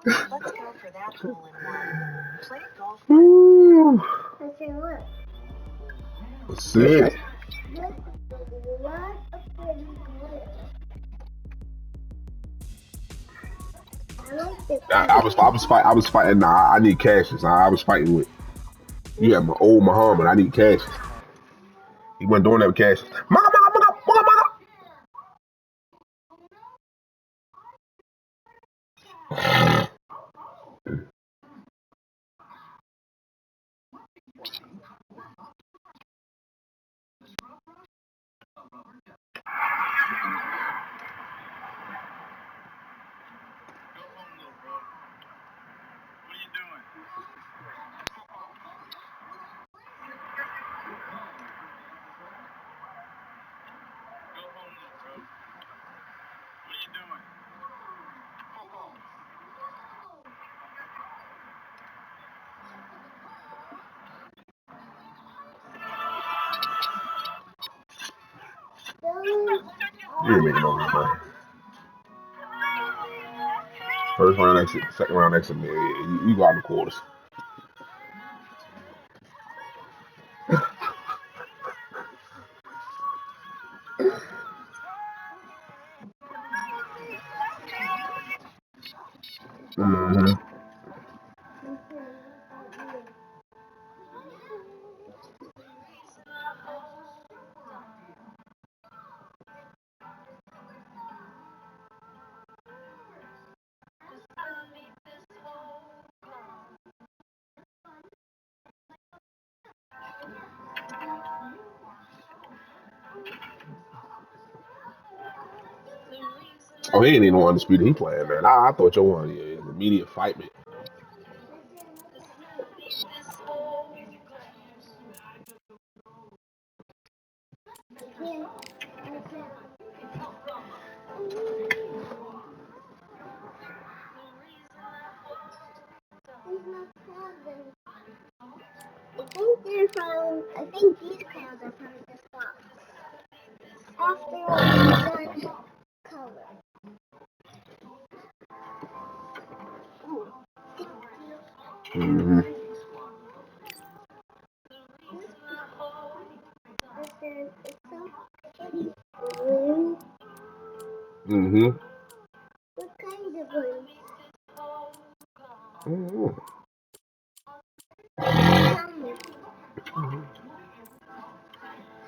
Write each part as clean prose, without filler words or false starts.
Let's go for that hole-in-one. Play golf. Ooh. Let's see what. That's it. I was fighting. Nah, I need cashes. I was fighting with. You have my old Muhammad. I need cashes. He wasn't doing that with cashes. You ain't making no money. First round exit, second round exit. You go out in the quarters. Mm-hmm. Oh, he ain't even no undisputed. He playing, man. I thought your one, yeah, immediate fight, man. I think these clouds are from this box. After I'm done color. Mm-hmm. It's so pretty blue. Mm-hmm. What kind of blue? Mm-hmm.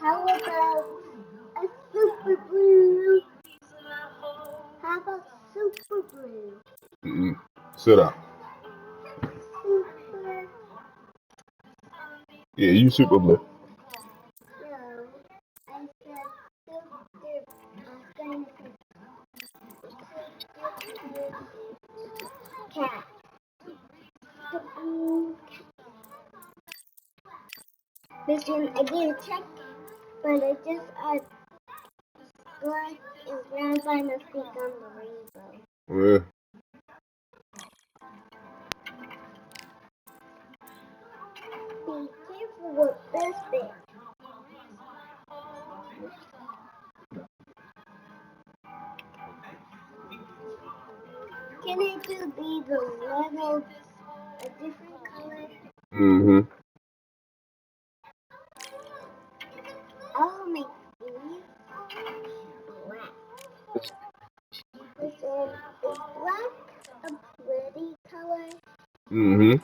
How about a super blue? How about super blue? Mm-hmm. Sit up. Super. Yeah, you super blue. No, I said super. I'm going to cat. Listen, I didn't check, but I just black is round by mistake on the rainbow. Yeah. Be careful with this bit. Can it do be the level a different color? Mm-hmm. I'll make these black. Listen, is black a pretty color? Mm-hmm.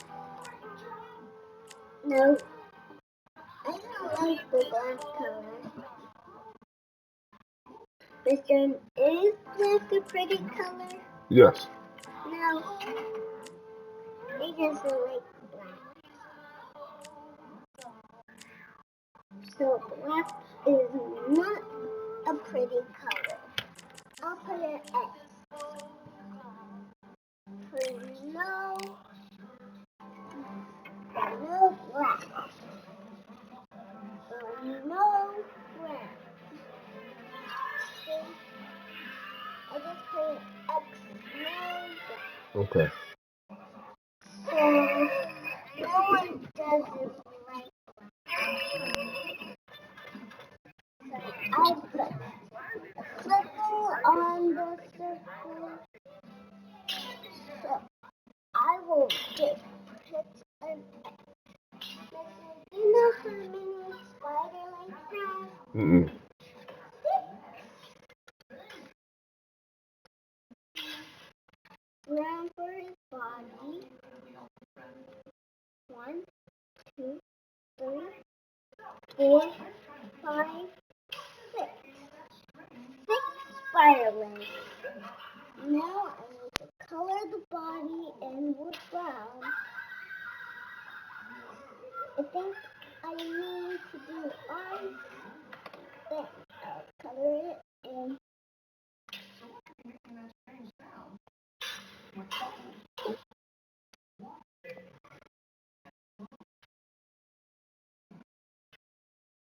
No, I don't like the black color. Listen, is black a pretty color? Yes. No, I just don't like black. So black is not a pretty color. I'll put an X for no black. For no black. See? I just put an X, no black. Okay. So no one doesn't like I put a circle on the circle. So Mm-mm. Round for his body. 1, 2, 3, 4, 5, 6. 6 spider legs. Now I need to color the body in wood brown. I think I need to do eyes. Then I'll color it in.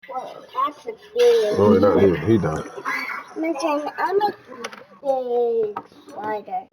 Whoa, that's a Oh, not big. him. He done. Listen, I'm a big spider.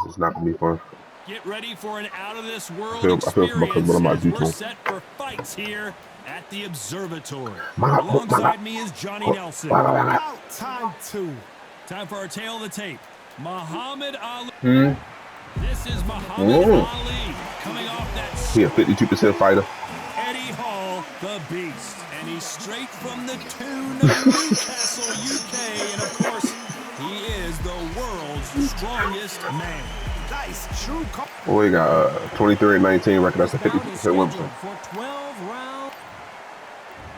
It's not gonna be fun. Get ready for an out-of-this-world I feel for my cousin, experience but I'm about as to we're do set for fights here at the observatory. My Alongside me is Johnny Nelson. About time too. Time for our tale of the tape. Muhammad Ali. Hmm. This is Muhammad Ali coming off that He a 52% fighter. Eddie Hall, the Beast. And he's straight from the tune of Newcastle, UK. And, of course, he is the world's strongest man. That is true. Oh, he got 23-19 record. That's a 50% win percent. For 12 rounds.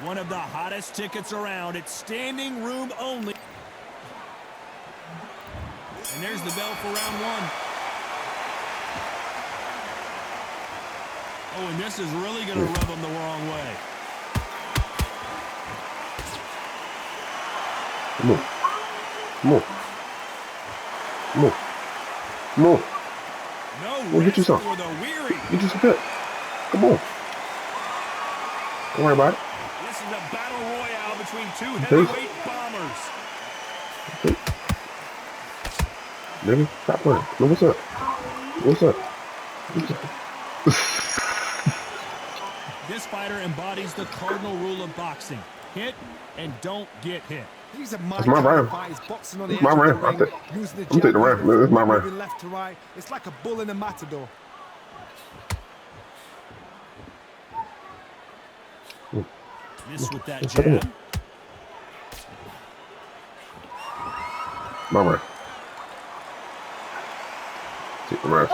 One of the hottest tickets around. It's standing room only. And there's the bell for round one. Oh, and this is really going to rub him the wrong way. Come on. Come on. Come on. Come on. No get you rest some. for the weary. You just a bit. Come on. Don't worry about it. This is a battle royale between two heavyweight bombers. Okay. Nigga, stop playing. No, what's up? What's up? What's up? This fighter embodies the cardinal rule of boxing. Hit and don't get hit. These are It's my round. boxing on the It's my edge of the round. ring, using the I'm taking the round. jab, It's my round. moving left to right. It's like a bull in a matador. Miss with that jab. My round. Take the round.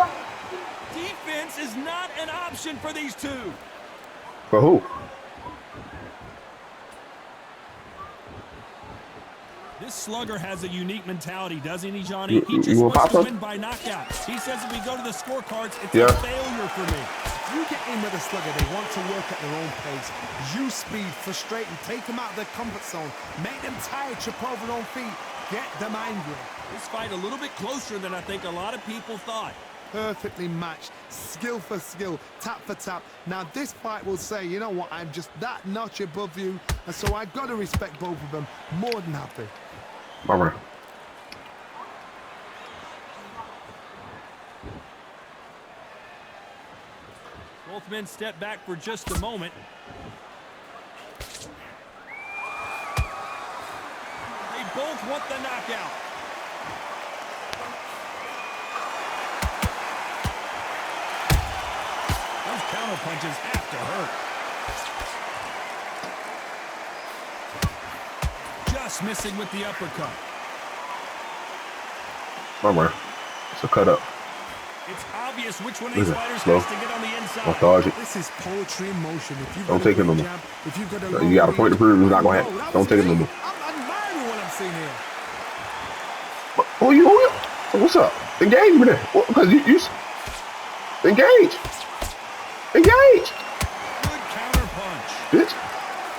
Defense is not an option for these two. For who? This slugger has a unique mentality, doesn't he, Johnny? He You just want wants to pop win by knockout. He says if we go to the scorecards, it's Yeah. a failure for me. You get in with a slugger, they want to work at their own pace. Use speed, frustrate them, take them out of their comfort zone. Make them tired, trip over their own feet. Get them angry. This fight a little bit closer than I think a lot of people thought. Perfectly matched, skill for skill, tap for tap. Now this fight will say, you know what, I'm just that notch above you, and so I've got to respect both of them more than happy. My round. Both men step back for just a moment. They both want the knockout. Those counter punches have to hurt. Just missing with the uppercut. My round. It's a cut up. It's obvious which one of these Listen, fighters slow. has to get on the inside. Lethargic. This is poetry in motion. If you've Don't got a take it no good more. jab, if you've got a You got a point to prove. It's not gonna No, happen. that Don't was take it no me. more. I'm admiring what I'm seeing here. Oh, you? So what's up? Engage me then. Because you engage. Engage. Good counter punch. Bitch.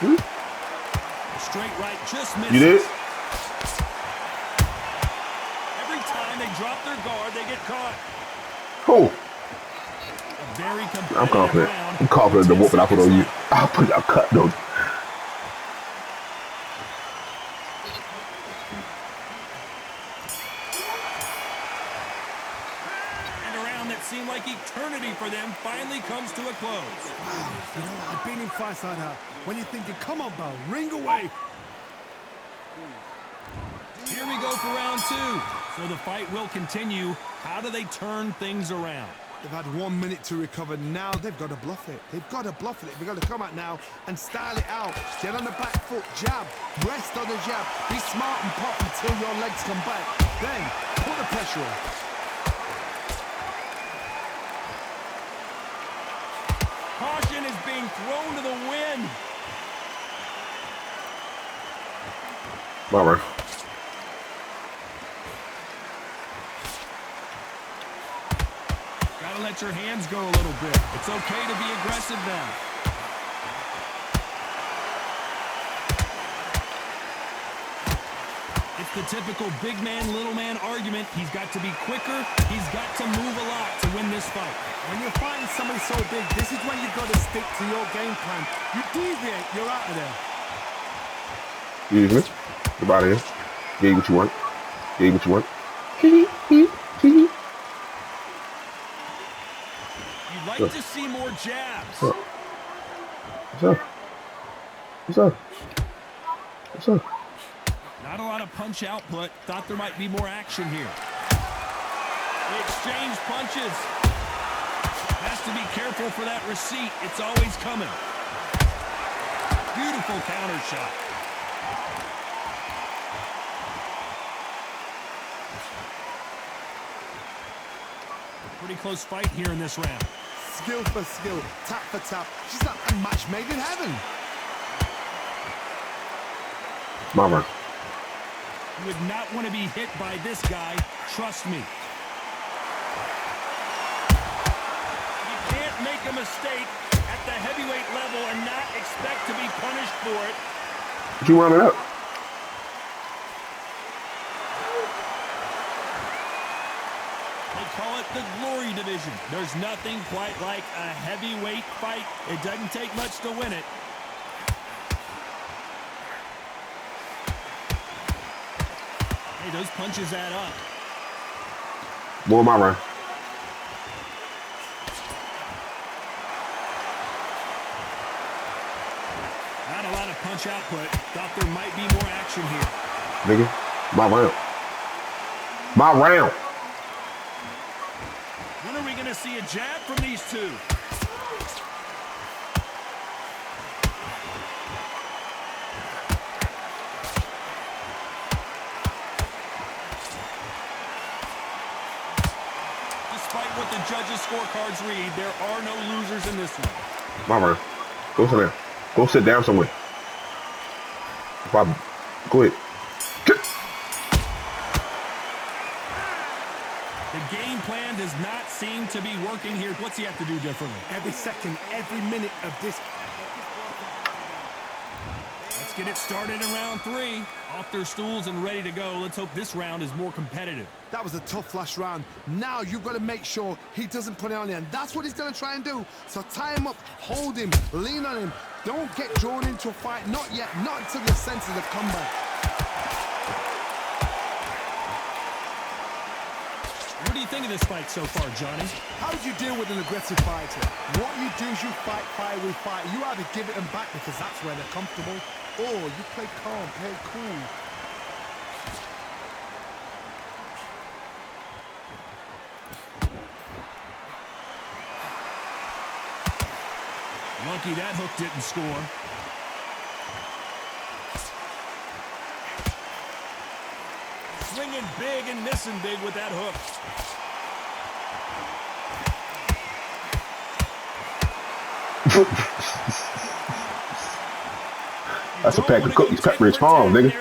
Hmm? Straight right just misses. You did? Every time they drop their guard, they get caught. Cool. A very competitive I'm confident. round. I'm confident the With 10 whooping I put on you. seconds I'll put a cut though. left. And finally comes to a close. You know, I've been in fights like that. When you're thinking, come on, Bo, ring away. Here we go for round 2. So the fight will continue. How do they turn things around? They've had 1 minute to recover. Now they've got to bluff it. They've got to bluff it. They've got to come out now and style it out. Get on the back foot, jab, rest on the jab. Be smart and pop until your legs come back. Then put the pressure on. Caution is being thrown to the wind. Bummer. Gotta let your hands go a little bit. It's okay to be aggressive now. It's the typical big man, little man argument. He's got to be quicker. He's got to move a lot to win this fight. When you're fighting somebody so big, this is when you've got to stick to your game plan. You deviate, you're out of there. Get out of here. Get you what you want. Get you what you want. You'd like to see more jabs. What's up? What's up? What's up? Not a lot of punch output. Thought there might be more action here. They exchange punches. Has to be careful for that receipt. It's always coming. Beautiful counter shot. Pretty close fight here in this round. Skill for skill, tap for tap. She's like a match made in heaven. Mama. You would not want to be hit by this guy. Trust me. You can't make a mistake at the heavyweight level and not expect to be punished for it. Did you run it up? They call it the glory division. There's nothing quite like a heavyweight fight. It doesn't take much to win it. Hey, those punches add up. More my run. Not a lot of punch output. Thought there might be more action here. Nigga, my round. My round. When are we going to see a jab from these two? Despite what the judges' scorecards read, there are no losers in this one. My round. Go sit down. Go sit down somewhere. Go ahead. The game plan does not seem to be working here. What's he have to do differently? Every second, every minute of this. Let's get it started in round 3. Off their stools and ready to go. Let's hope this round is more competitive. That was a tough last round. Now you've got to make sure he doesn't put it on you, and that's what he's going to try and do. So tie him up, hold him, lean on him. Don't get drawn into a fight. Not yet. Not until your senses have come back. What do you think of this fight so far, Johnny? How would you deal with an aggressive fighter? What you do is you fight fire with fight. You either give it them back because that's where they're comfortable, or you play calm, play cool. Lucky that hook didn't score. Swinging big and missing big with that hook. That's a pack of cookies, Pepperidge Farm, nigga.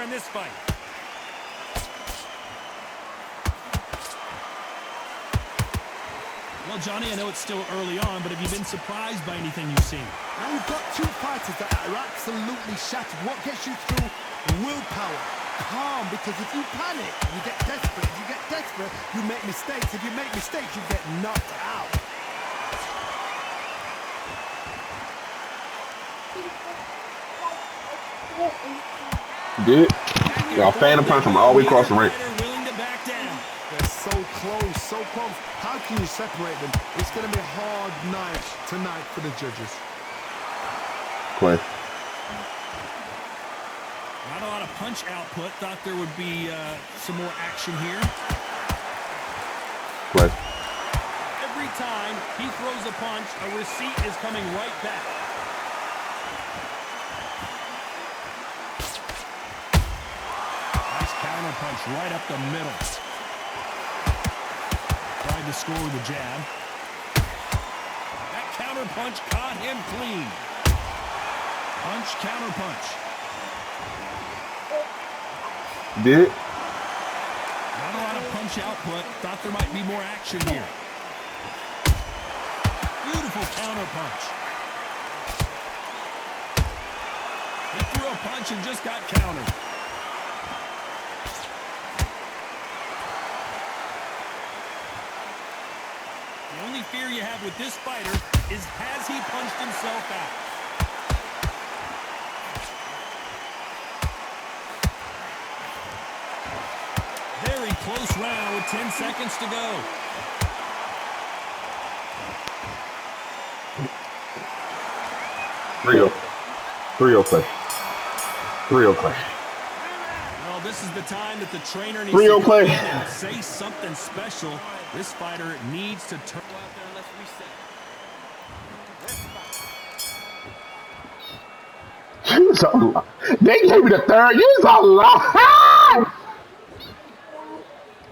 Well, Johnny, I know it's still early on, but have you been surprised by anything you've seen? Now we've got two fighters that are absolutely shattered. What gets you through? Willpower. Calm, because if you panic, you get desperate. If you get desperate, you make mistakes. If you make mistakes, you get knocked out. Did y'all fan punch from all the way across the ring? Willing to back down. They're so close, so so close. How can you separate them? It's going to be a hard night tonight for the judges. Clay. Not a lot of punch output. Thought there would be some more action here. Clay. Every time he throws a punch, a receipt is coming right back. Nice counter punch right up the middle. Tried to score with a jab. That counter punch caught him clean. Punch, counter punch. Did it? Not a lot of punch output. Thought there might be more action here. Beautiful counter punch. He threw a punch and just got countered. The only fear you have with this fighter is, has he punched himself out? Very close round with 10 seconds to go. Real Clay. Well, this is the time that the trainer needs Real to Clay. come in and say something special. This fighter needs to turn. You's a lie. They gave me the third. You's a lie.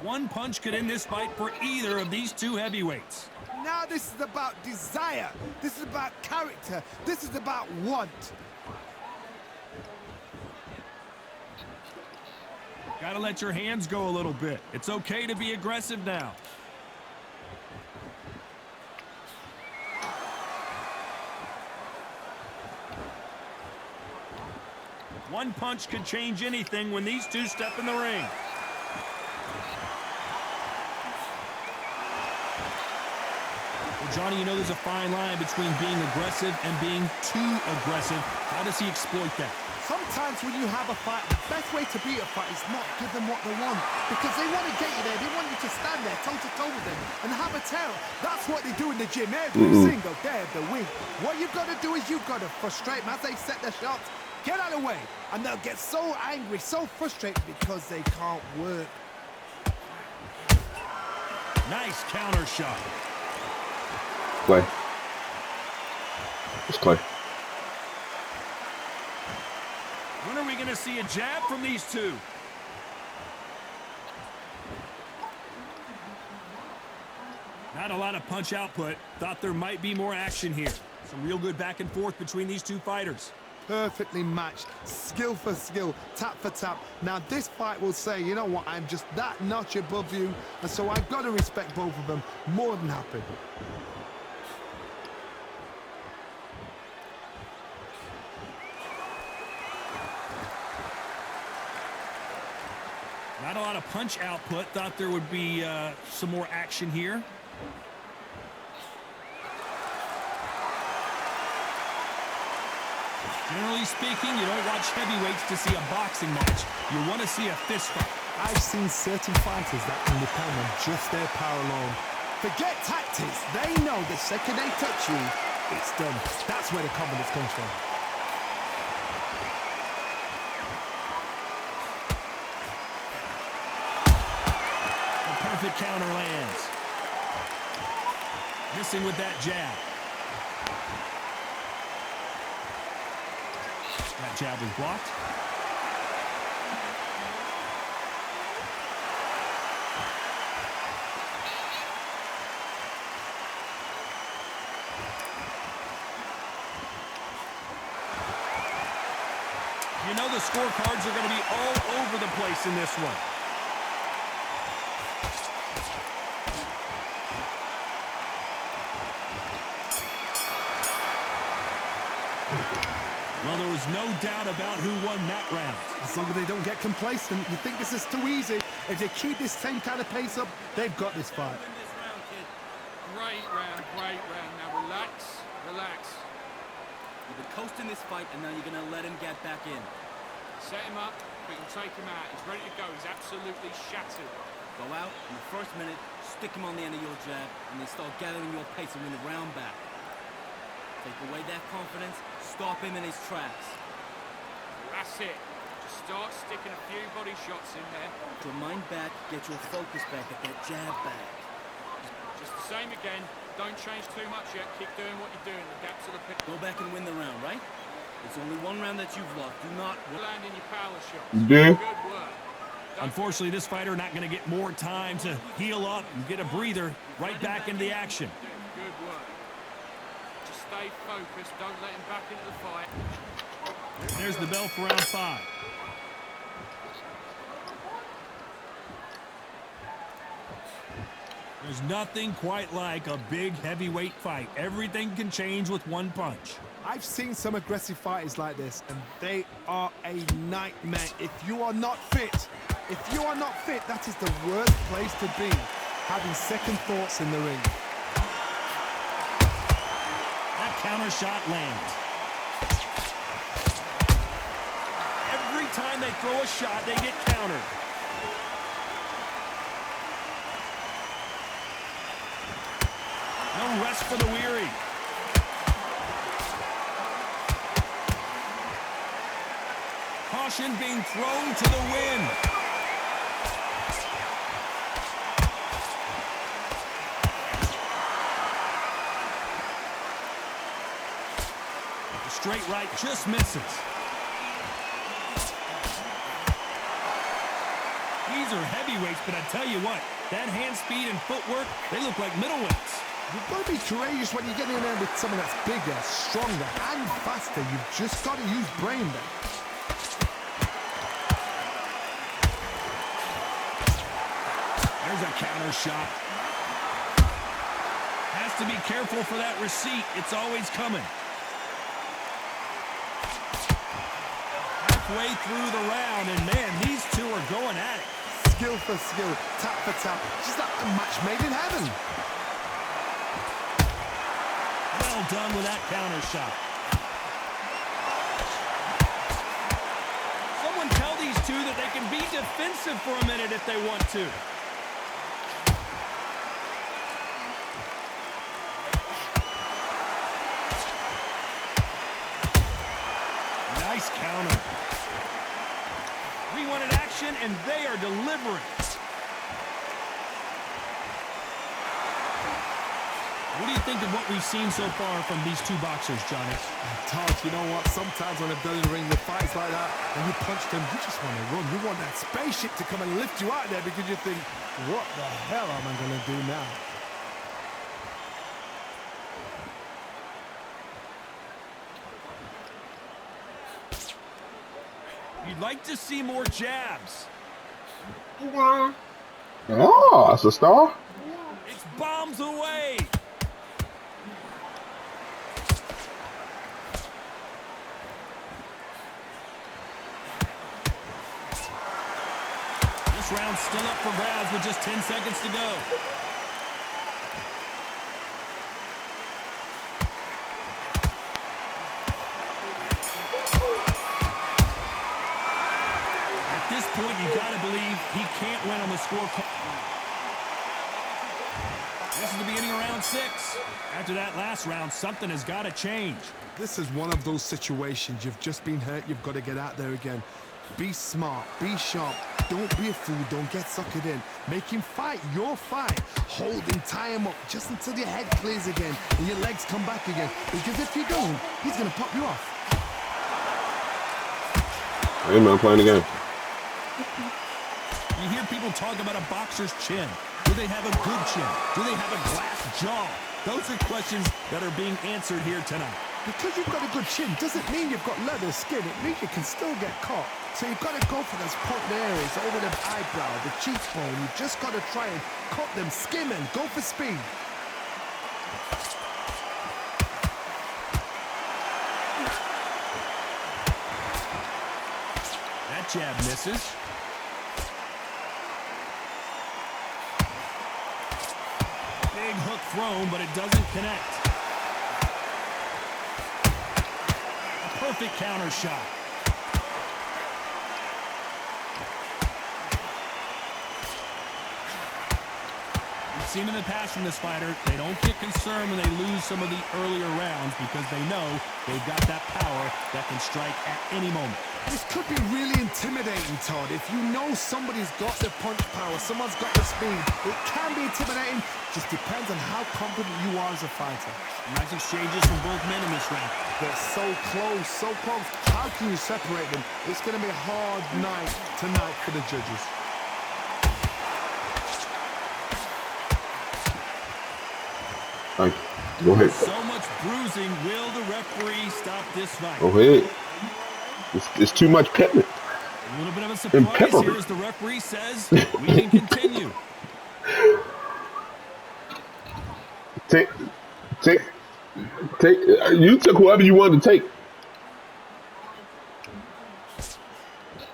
One punch could end this fight for either of these two heavyweights. Now this is about desire. This is about character. This is about want. Gotta let your hands go a little bit. It's okay to be aggressive now. One punch could change anything when these two step in the ring. Well, Johnny, you know there's a fine line between being aggressive and being too aggressive. How does he exploit that? Sometimes when you have a fight, the best way to beat a fight is not give them what they want. Because they want to get you there. They want you to stand there toe-to-toe with them and have a terror. That's what they do in the gym. Every single day of the week. What you've got to do is you've got to frustrate them as they set their shots. Get out of the way. And they'll get so angry, so frustrated because they can't work. Nice counter shot. Clay. It's Clay. When are we going to see a jab from these two? Not a lot of punch output. Thought there might be more action here. Some real good back and forth between these two fighters. Perfectly matched, skill for skill, tap for tap. Now this fight will say, you know what, I'm just that notch above you, and so I've got to respect both of them. More than happy. Not a lot of punch output. Thought there would be some more action here. Generally speaking, you don't watch heavyweights to see a boxing match. You want to see a fist fight. I've seen certain fighters that can depend on just their power alone. Forget tactics. They know the second they touch you, it's done. That's where the confidence comes from. The perfect counter lands. Missing with that jab. That jab was blocked. You know the scorecards are going to be all over the place in this one. Well, there was no doubt about who won that round. As long as they don't get complacent, you think this is too easy. If they keep this same kind of pace up, they've got this fight. Great round, great round. Now relax, relax. You've been coasting this fight, and now you're going to let him get back in. Set him up, we can take him out. He's ready to go. He's absolutely shattered. Go out, in the first minute, stick him on the end of your jab, and then start gathering your pace and win the round back. Take away that confidence, stop him in his tracks. That's it. Just start sticking a few body shots in there. Get your mind back, get your focus back at that jab back. Just the same again. Don't change too much yet. Keep doing what you're doing. The gaps are the pick. Go back and win the round, right? It's only one round that you've lost. Do not Land in your power shots. Yeah. Good work. Unfortunately, this fighter not going to get more time to heal up and get a breather. Right back into the action. Good work. Just stay focused. Don't let him back into the fight. There's the bell for round 5. There's nothing quite like a big heavyweight fight. Everything can change with one punch. I've seen some aggressive fighters like this, and they are a nightmare. If you are not fit, that is the worst place to be, having second thoughts in the ring. That counter shot lands. Every time they throw a shot, they get countered. No rest for the weary. Caution being thrown to the wind. The straight right just misses. These are heavyweights, but I tell you what, that hand speed and footwork, they look like middleweights. You've got to be courageous when you get in there with someone that's bigger, stronger, and faster. You've just got to use brain there. There's a counter shot. Has to be careful for that receipt. It's always coming. Halfway through the round, and man, these two are going at it. Skill for skill, tap for tap. Just like a match made in heaven. Well done with that counter shot. Someone tell these two that they can be defensive for a minute if they want to. Nice counter. We wanted action, and they are delivering. What do you think of what we've seen so far from these two boxers, Johnny? Todd, you know what? Sometimes when I've done in the ring with fights like that, and you punch them, you just want to run. You want that spaceship to come and lift you out there because you think, what the hell am I going to do now? You'd like to see more jabs. Yeah. Oh, that's a star. It's bombs away. This round's still up for grabs with just 10 seconds to go. At this point, you got to believe he can't win on the scorecard. This is the beginning of round 6. After that last round, something has got to change. This is one of those situations. You've just been hurt. You've got to get out there again. Be smart. Be sharp. Don't be a fool. Don't get suckered in. Make him fight your fight. Hold him, tie him up just until your head clears again and your legs come back again. Because if you don't, he's going to pop you off. Hey, man, I'm playing the game. You hear people talk about a boxer's chin. Do they have a good chin? Do they have a glass jaw? Those are questions that are being answered here tonight. Because you've got a good chin doesn't mean you've got leather skin. It means you can still get caught. So you've got to go for those pointed areas over the eyebrow, the cheekbone. You've just got to try and cut them, skim and go for speed. That jab misses. Big hook thrown, but it doesn't connect. A perfect counter shot. seen in the past from this fighter, they don't get concerned when they lose some of the earlier rounds because they know they've got that power that can strike at any moment. This could be really intimidating, Todd. If you know somebody's got the punch power, someone's got the speed, it can be intimidating. Just depends on how confident you are as a fighter. Nice exchanges from both men in this round. They're so close, so close. How can you separate them? It's going to be a hard night tonight for the judges. Go ahead. So much bruising. Will the referee stop this fight? Go ahead. It's too much peppermint. A little bit of a surprise here as the referee says we can continue. Take. You took whoever you wanted to take.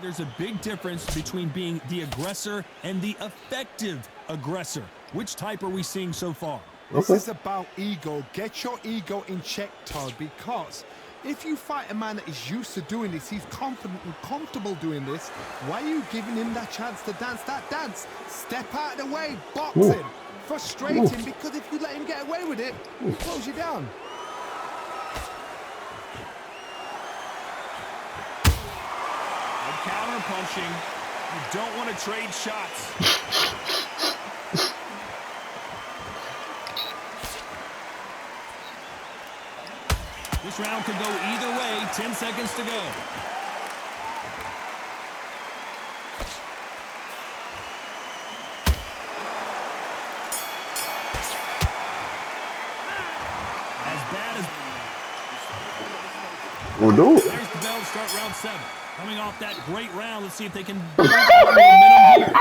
There's a big difference between being the aggressor and the effective aggressor. Which type are we seeing so far? This is about ego. Get your ego in check, Todd, because if you fight a man that is used to doing this, he's confident and comfortable doing this, why are you giving him that chance to dance that dance? Step out of the way, box him, frustrate him, because if you let him get away with it, he'll close you down. And counter punching. You don't want to trade shots. This round could go either way. 10 seconds to go. As bad as... We'll do it. There's the bell to start round 7. Coming off that great round, let's see if they can build on the momentum here.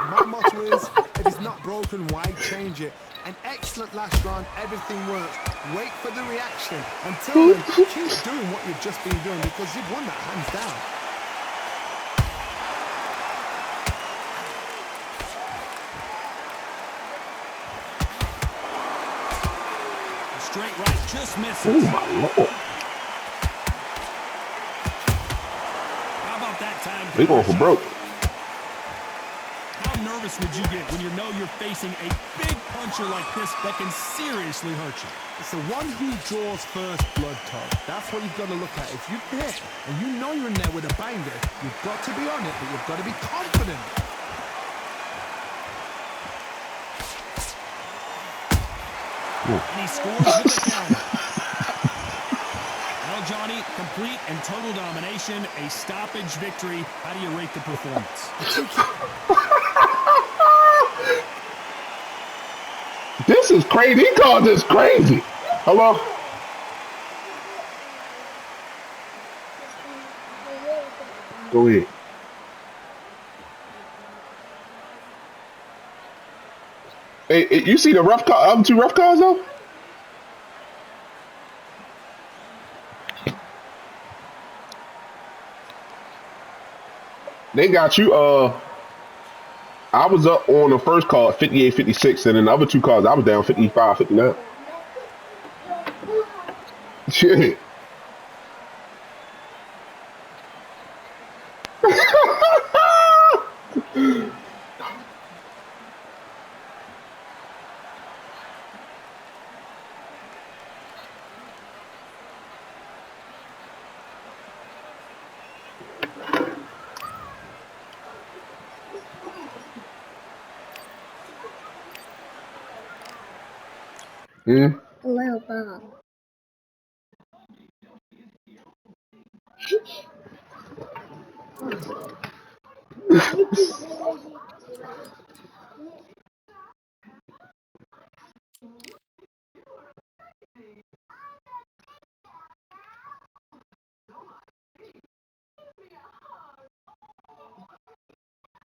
My motto is, if it's not broken, why change it? An excellent last round, everything works. Wait for the reaction. Until then, keep doing what you've just been doing because you've won that hands down. The straight right just misses. Oh my lord. How about that time? They going for broke. How nervous would you get when you know you're facing a big puncher like this that can seriously hurt you? It's the one who draws first blood, Todd. That's what you've got to look at. If you've hit and you know you're in there with a banger, you've got to be on it, but you've got to be confident. And he scores with the counter. Well, Johnny, complete and total domination, a stoppage victory. How do you rate the performance? This is crazy. He called this crazy. Hello? Go ahead. Hey, you see the rough call, other two rough calls though? They got you, I was up on the first call at 58-56, and then the other two calls, I was down 55-59. Shit. A little ball.